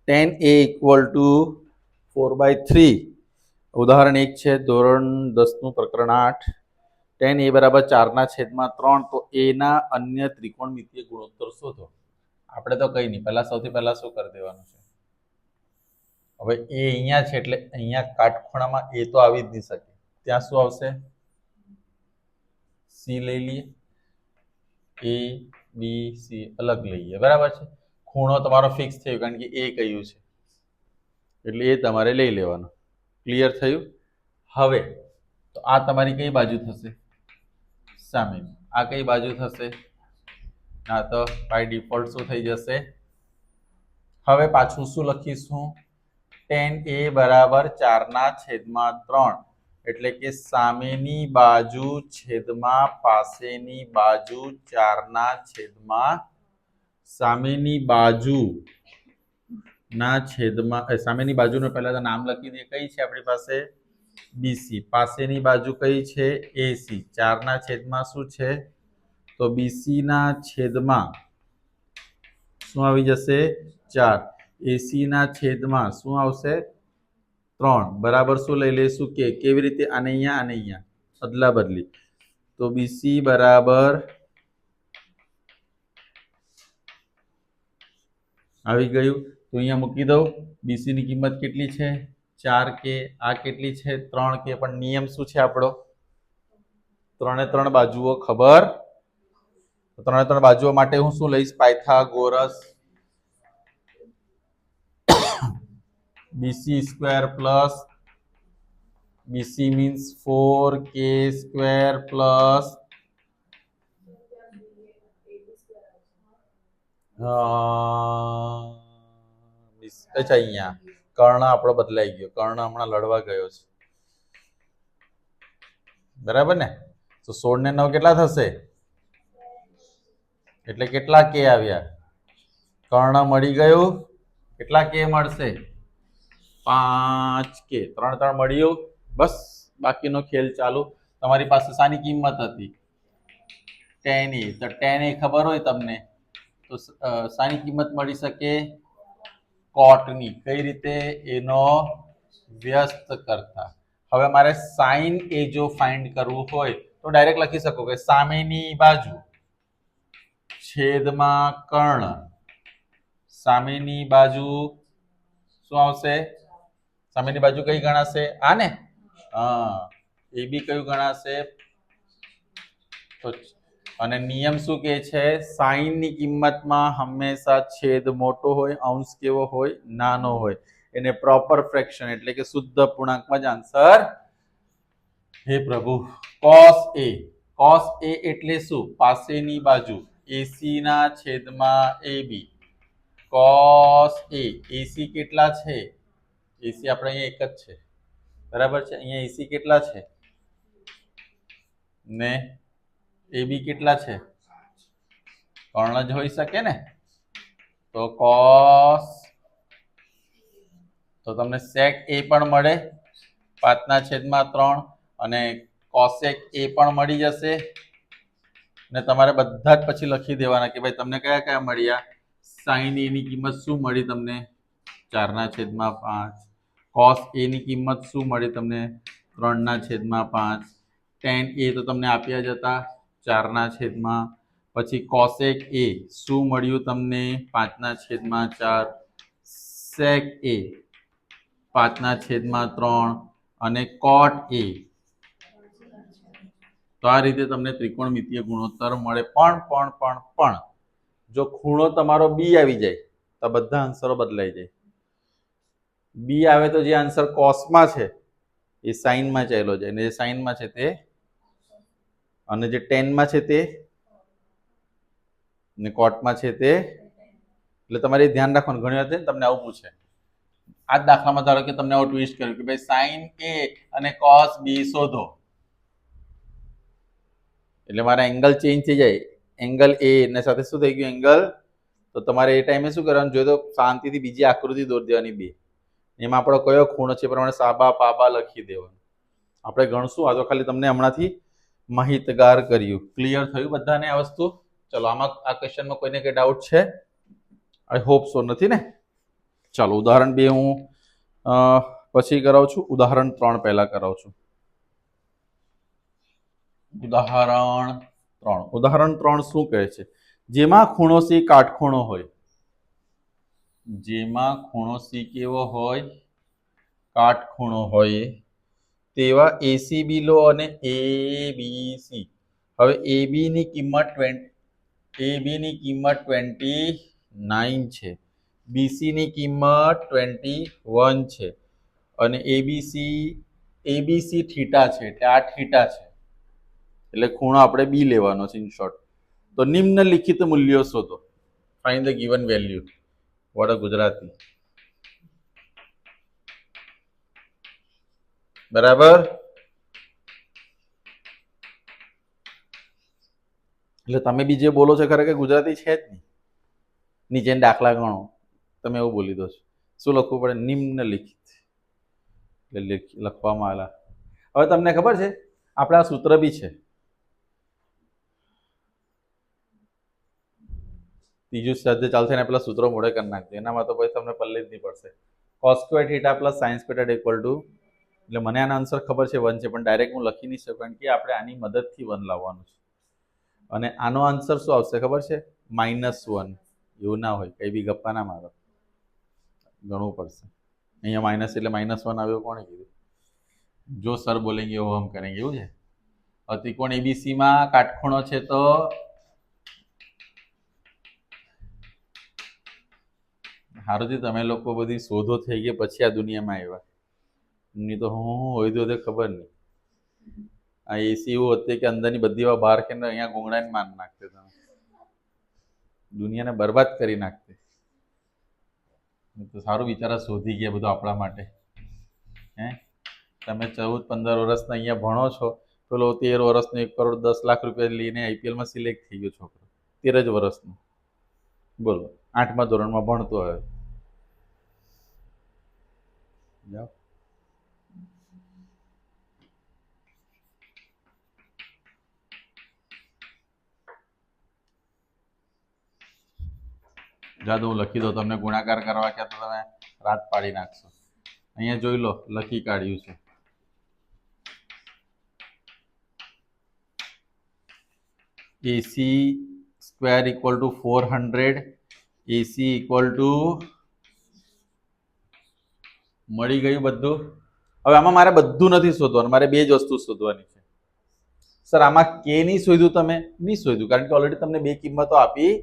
tan a equal to 4/3 ઉદાહરણ 1 છે ધોરણ 10 નું પ્રકરણ 8 tan a બરાબર 4/3 તો a ના અન્ય ત્રિકોણમિતીય ગુણોત્તર શોધો. આપણે તો કઈ નહીં, સૌથી પહેલા શું કરી દેવાનું છે, હવે એ અહીંયા છે એટલે અહીંયા કાટખૂણામાં એ તો આવી જ નહીં શકે, ત્યાં શું આવશે, સી લઈ લઈએ, એ બી સી અલગ લઈએ, બરાબર છે. ખૂણો તમારો ફિક્સ થયો કારણ કે એ કહ્યું છે એટલે એ તમારે લઈ લેવાનું. ક્લિયર થયું? હવે તો આ તમારી કઈ બાજુ થશે, સામેની. આ કઈ બાજુ થશે, ના તો બાય ડિફોલ્ટ શું થઈ જશે. હવે પાછું શું લખીશું, tan a બરાબર 4/3 એટલે કે સામેની બાજુ છેદમાં પાસેની બાજુ 4/, સામેની બાજુ ના છેદમાં સામેની બાજુનો પહેલા તો નામ લખી દઈએ, કઈ છે આપણી પાસે, બીસી. પાસેની બાજુ કઈ છે, એસી. 4/, શું છે તો બીસી ના છેદમાં શું આવી જશે, 4. એસી ના છેદમાં શું આવશે, 3. બરાબર શું લઈ લઈશું કે કેવી રીતે, આને અહીંયા અદલા બદલી. તો બીસી બરાબર આવી ગયું તો અહીંયા મૂકી દઉં. બીસી ની કિંમત કેટલી છે, 4k. આ કેટલી છે, 3k. પણ નિયમ શું છે આપણો, 3 બાજુઓ ખબર. 3 બાજુઓ માટે હું શું લઈશ, Pythagoras. BC square plus BC means 4k square plus અહીંયા કર્ણ આપણો બદલાઈ ગયો, કર્ણ હમણાં લડવા ગયો છે, બરાબર ને. તો 16 ને 9 કેટલા થશે, એટલે કેટલા કે આવ્યા, કર્ણ મળી ગયું, કેટલા કે મળશે, 5k. 3 મળ્યું, બસ બાકીનો ખેલ ચાલુ. તમારી પાસે શાની કિંમત હતી, tan a. તો tan a ખબર હોય તમને તો શાની કિંમત મળી શકે, કોટની. કઈ રીતે, એનો વ્યસ્ત કરતા. હવે મારે sin a જો ફાઇન્ડ કરવું હોય તો ડાયરેક્ટ લખી શકો કે સામેની બાજુ છેદમાં કર્ણ. સામેની બાજુ શું આવશે, સામેની બાજુ કઈ ગણાશે, આ ને. એ બી કયું ગણાશે, અને નિયમ શું કે છે, સાઈન ની કિંમતમાં હંમેશા છેદ મોટો હોય, અંશ કેવો હોય, નાનો હોય. એને પ્રોપર ફ્રેક્શન એટલે કે શુદ્ધ પૂર્ણાંકમાં જ આન્સર. હે પ્રભુ, cos a. cos a એટલે શું, પાસેની બાજુ, એસી ના છેદમાં એબી. cos a. એસી કેટલા છે, એસી આપણે અહીંયા એક જ છે, બરાબર છે. અહીંયા એસી કેટલા છે ને એબી કેટલા છે, કર્ણ જ હોઈ શકે ને. તો cos, તો તમને sec a પણ મળે 5/3 અને cosec a પણ મળી જશે. ને તમારે બધા જ પછી લખી દેવાના કે ભાઈ તમને કયા કયા મળ્યા. sin a ની કિંમત શું મળી તમને, 4/5. cos a ની કિંમત શું મળી તમને, 3/5. tan a તો તમને આપ્યા જ હતા 4/, પછી cosec a શું મળ્યું તમને, 5/4. sec a 5/3 અને cot a. તો આ રીતે તમને ત્રિકોણમિતીય ગુણોત્તર મળે. પણ જો ખૂણો તમારો બી આવી જાય તો બધા આન્સરો બદલાઈ જાય. બી આવે તો જે આન્સર કોસમાં છે એ સાઇનમાં ચાલ્યો જાય, અને જે સાઇનમાં છે તે, અને જે ટેનમાં છે તે, ને કોટમાં છે તે. એટલે તમારે ધ્યાન રાખવાનું. ઘણી વાર તમને આવું પૂછે, આ જ દાખલામાં ધારો કે તમને આવું ટ્વિસ્ટ કર્યું કે ભાઈ સાઇન એ અને કોસ બી શોધો, એટલે મારા એંગલ ચેન્જ થઈ જાય. એંગલ એ ને સાથે શું થઈ ગયું, એંગલ. તો તમારે એ ટાઈમે શું કરવાનું, જોઈએ તો શાંતિથી બીજી આકૃતિ દોરી દેવાની બે. એમાં આપણો કયો ખૂણો છે પ્રમાણે સાબા પાબા લખી દેવાનું. આપણે ગણશું. આ તો ખાલી તમને હમણાંથી માહિતગાર કર્યું. ક્લિયર થયું બધાને આ વસ્તુ? ચલો, આમાં આ ક્વેશ્ચનમાં કોઈને કઈ ડાઉટ છે? I hope so. નથી ને? ચલો. ચાલો ઉદાહરણ 2 હું પછી કરાવું છું. ઉદાહરણ 3 પહેલા કરાવું છું. ઉદાહરણ 3 શું કહે છે? જેમાં ખૂણો સી કાટખૂણો હોય, જેમાં ખૂણો સી કેવો હોય? કાટખૂણો હોય, તેવા એસીબી લો અને એબીસી. હવે એબી ની કિંમત 29 છે, બીસી ની કિંમત 21 છે અને એબીસી થીટા છે, એટલે આ થીટા છે, એટલે ખૂણો આપણે બી લેવાનો છે. ઇન શોર્ટ, તો નિમ્નલિખિત મૂલ્યો શોધો. Find the given value. What a Gujarati. બરાબર. એટલે તમે બી જે બોલો છો ખરેખર ગુજરાતી છે જ નહીં. નીચે દાખલા ગણો, તમે એવું બોલી દો છો. શું લખવું પડે? નિમ્નલિખિત. એટલે લખવામાં આવેલા. હવે તમને ખબર છે આપણા સૂત્ર બી છે. ત્રીજું સાધ્ય ચાલશે ને પેલા સૂત્રો મોડે કરી નાખજો. એનામાં તો પછી તમને પલ્લે જ નહીં પડશે. cos square theta plus sin square equal to, એટલે મને આનો આન્સર ખબર છે 1 છે, પણ ડાયરેક્ટ હું લખી નહીં શકું કારણ કે આપણે આની મદદથી 1 લાવવાનું છે. અને આનો આન્સર શું આવશે ખબર છે? -1. એવું ના હોય, કઈ બી ગપ્પા ના મારો, ગણવું પડશે. અહીંયા માઇનસ એટલે -1 આવ્યો, કોણે કીધું? જો સર બોલેંગે वो हम करेंगे, એવું છે. ત્રિકોણ એબીસી માં કાટખૂણો છે તો હારુંથી તમે લોકો બધી શોધો થઈ ગઈ પછી આ દુનિયામાં આવ્યા. નહીં તો હું હોય તો ખબર નહીં. આ એસી એવું હતું કે અંદરની બધી વાત બહાર કે અહીંયા ગોંગડાને માર નાખતે, તમે દુનિયાને બરબાદ કરી નાખતે. તો સારું બિચારા શોધી ગયા બધું આપણા માટે. હે, તમે 14-15 વર્ષના અહીંયા ભણો છો, પેલો 13 વર્ષનો 1 કરોડ 10 લાખ રૂપિયા લઈને આઈપીએલમાં સિલેક્ટ થઈ ગયો છોકરો, 13 જ વર્ષનો. બોલો, 8મા ધોરણમાં ભણતો હવે. જાઓ. જાદુ હું લખી દો. તમને ગુણાકાર કરવા ક્યાં તો તમે રાત પાડી નાખશો. અહીંયા જોઈ લો, લખી કાઢ્યું છે. AC square equal to 400, AC equal to, મળી ગયું બધું. હવે આમાં મારે બધું નથી શોધવાનું, મારે બે જ વસ્તુ શોધવાની છે. સર આમાં કે નહીં શોધ્યું, તમે નહીં શોધ્યું કારણ કે ઓલરેડી તમને બે કિંમતો આપી.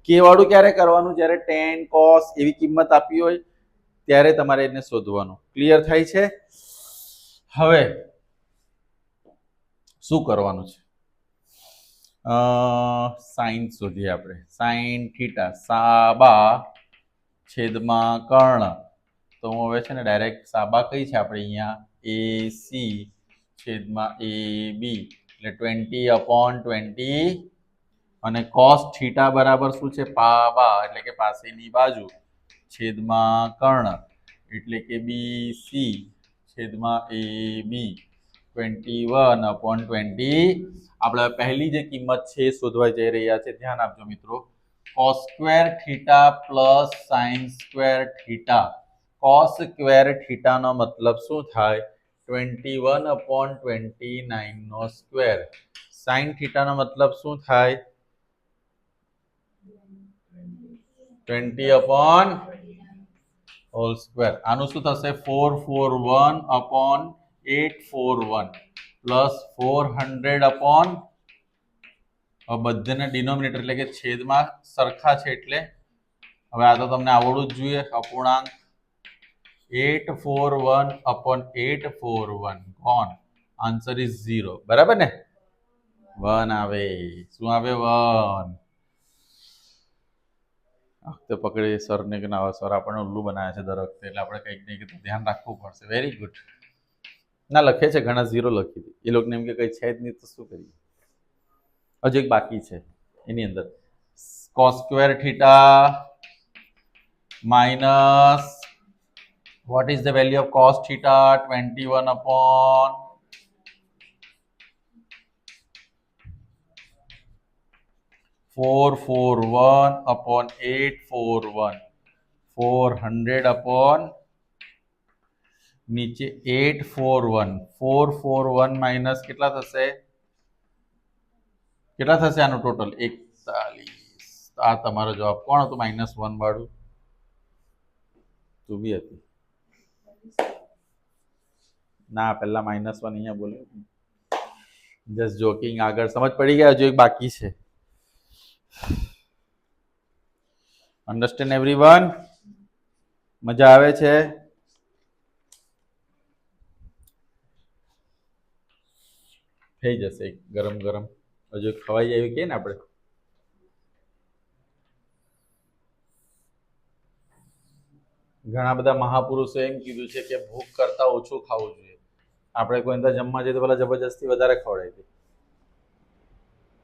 કે વાળું ક્યારે કરવાનું? જ્યારે tan cos એવી કિંમત આપી હોય ત્યારે તમારે એને શોધવાનું. ક્લિયર થાય છે? હવે શું કરવાનું છે? સાઇન શોધીએ આપણે. સાઇન થીટા, સાબા છેદમાં કર્ણ. તો હું હવે છે ને ડાયરેક્ટ સાબા કઈ છે આપણે અહીંયા? AC છેદમાં AB, એટલે 20/20. અને cos થીટા બરાબર શું છે? પાબા, એટલે કે પાસેની બાજુ, છેદમાં કર્ણ, એટલે કે BC છેદમાં AB, 21/20. આપણે પહેલી જે કિંમત છે એ શોધવા જઈ રહ્યા છે. ધ્યાન આપજો મિત્રો. cos square theta plus sin square theta. cos square theta નો મતલબ શું થાય? 21/29 નો સ્ક્વેર. sin થીટા નો મતલબ શું થાય? 20/હોલ સ્ક્વેર. આનું શું થશે? 441/841 પ્લસ 400 બધાને ડિનોમિનેટર એટલે કે છેદમાં સરખા છે, એટલે હવે આ તો તમને આવડવું જ જોઈએ. અપૂર્ણાંક 841/841 કોણ? Answer is 0. બરાબર ને? 1 આવે. શું આવે? 1. તો પકડી સર ને કે ના, સર આપણને ઉલ્લુ બનાવે છે દર વખતે, એટલે આપણે કંઈક ને કંઈક ધ્યાન રાખવું પડશે. Very good. ના લખે છે ઘણા 0 લખી દે. એ લોકોને એમ કે કઈ છે જ નહીં તો શું કરીએ? હજુ એક બાકી છે એની અંદર. cos square theta minus, what is the value of cos theta? 21/441/841. 400 upon નીચે 841 માઇનસ કેટલા થશે આનું ટોટલ 41. આ તમારો જવાબ કોણ હતું -1 વાળું તું બી હતી ના પહેલા -1 અહીંયા બોલે જસ્ટ જોકિંગ આગળ સમજ પડી ગયા હજુ એક બાકી છે અન્ડરસ્ટેન્ડ એવરીવન મજા આવે છે થઈ જશે ગરમ ગરમ હજુ ખવાઈ જાય કે ને આપણે ઘણા બધા મહાપુરુષો એમ કીધું છે કે ભૂખ કરતા ઓછું ખાવું જોઈએ આપણે કોઈ અંદર જમવા જઈએ તો પેલા જબરજસ્તી વધારે ખવડાવી દે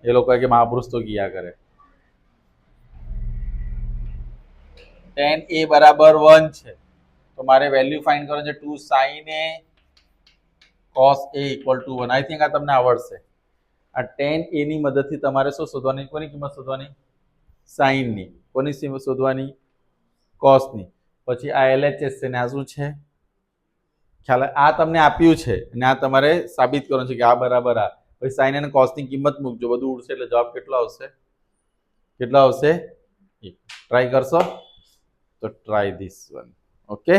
એ લોકો કે મહાપુરુષ તો કિયા કરે tan a બરાબર 1 છે તો મારે વેલ્યુ ફાઇન્ડ કરવાનું છે 2 sin a cos a equal to 1 I think આ તમને આવડશે આ tan a ની મદદથી તમારે શું શોધવાની કોની કિંમત શોધવાની sin ની કોની કિંમત શોધવાની cos ની પછી આ LHS છે ને આ શું છે ખ્યાલ આ તમને આપ્યું છે અને આ તમારે સાબિત કરવાનું છે કે આ બરાબર આ પછી sin અને cos ની કિંમત મૂકજો બધું ઉડશે એટલે જવાબ કેટલો આવશે ટ્રાય કરશો તો ટ્રાય ધીસ વન ઓકે